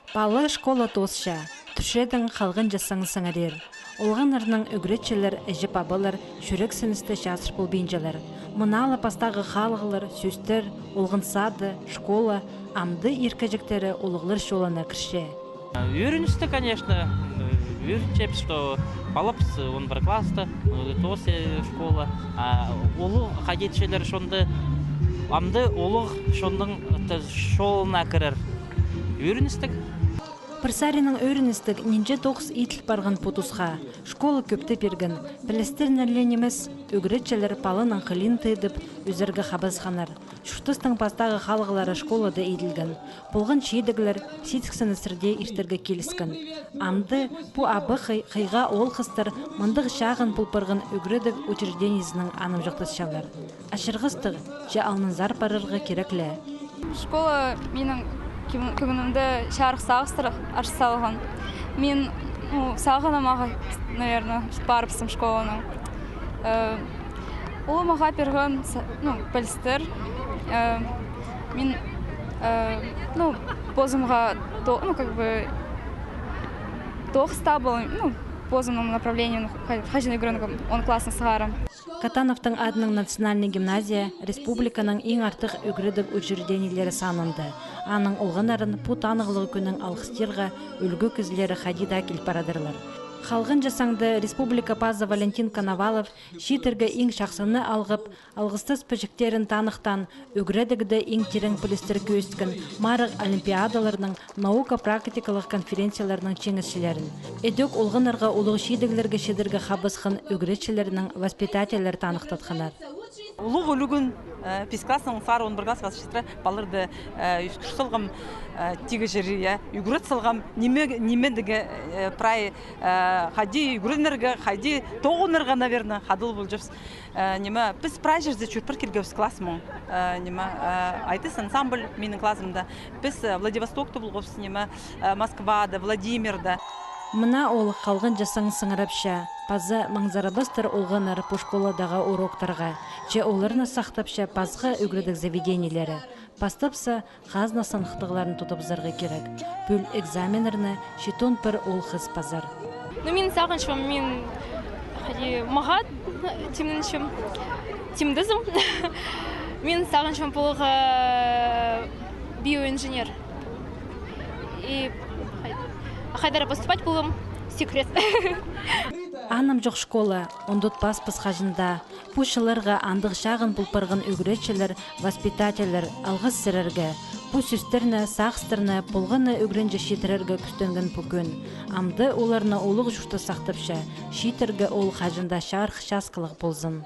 Балы школа тосша, түшедің қалғын жасаң саңарер. Олғанырның үгретчелер, әжіп абылар, шүрек сіністі жасыр бұл бейінжелер. Мұналы пастағы қалғылар, сөстер, олғынсады, школа, амды еркежіктері олығылыр шолана кірше. Үйреністі, конечно, үйренчеп, что балапсы, он бір класты, тосы школа. Олық қадетшелер шонды, амды олық шондың шолына кірір. Үйреністік. Пірсарінің өріністік ненже 9 итіл барған путусға, школы көпті берген, білістер нәрленеміз, үгіретчелер палының қылын тыйдып, үзіргі қабызғанар. Шүштістің пастағы қалғылары школада еділген. Бұлғын шейдігілер сетіксіні сірде иртерге келіскен. Амды бұ абы қиға ол қыстыр мұндық шағын пұлпырғын үгіредік учрежденизінің аным жоқтасшалар. Ашырғыстық, жа алның зар парырғы кереклі. Школа менің күгінімді шарық сағыстыр аршы салған. Мен салғанам аға, наверное, барыпсым школаның. Ол маға перген пәлістір. Мен позымға тоқыста болым. Позымның направлением хажын үйгірінігім 10 классын сығарым. Катановтың адының национальный гимназия республиканың ең артық үгірідік учреждениелері санынды. Аның олғанарын пұт анығылығы күнің алғыстырға үлгі күзлері хадида келпарадырлар. Халғын жасаңды республика пазы Валентин Коновалов шетіргі ең шақсыны алғып, алғыстыз пөжіктерін танықтан үгірідігді ең терең пөлістір көстігін марық олимпиадаларының наука-практикалық конференцияларының чеңісшілерін. Эдік олғынырға олығы шедігілерге шедіргі қабысқын үгіретшілерінің воспитателер танықтатқанар. Улуг үлігін пискасының сары 11 класс васышытыры балырды үскіш сылғым тегі жері, үгірет сылғым немендігі прай хади үгірінерге, хади тоғынырға, наверное, хадыл бұл жүрс. Біз прай жерде чүрпір келгеуіз классымың. Айтыс ансамбль менің классымда. Біз Владивостокты бұлғыз, Москвада, Владимирда. Мына ол қалғын жасаң сыңырапша, пазы маңзарабыстыр олғанар пушколадаға уроктарға, че оларына сақтапша пазға үгірдік заведениелері. Пастапса қазна санықтығыларын тұтып зарға керек. Бүл экзаменеріні шетон бір ол қыз пазар. Мен сағыншым, мен мағад темдізім. Мен сағыншым бұлға биоинженер. И қайдара поступать болым, секрет. Анам жоқ школа, ондот паспыз қажында. Пушыларға андық шағын бұлпырғын үгіретшілер, воспитателер, алғыз сірерге. Бұ сүстерні, сақстырны, бұлғыны үгіренже шетірерге күстенген бүкін. Амды оларына олық жүшті сақтыпша, шетерге ол қажында шарқ шасқылық болзын.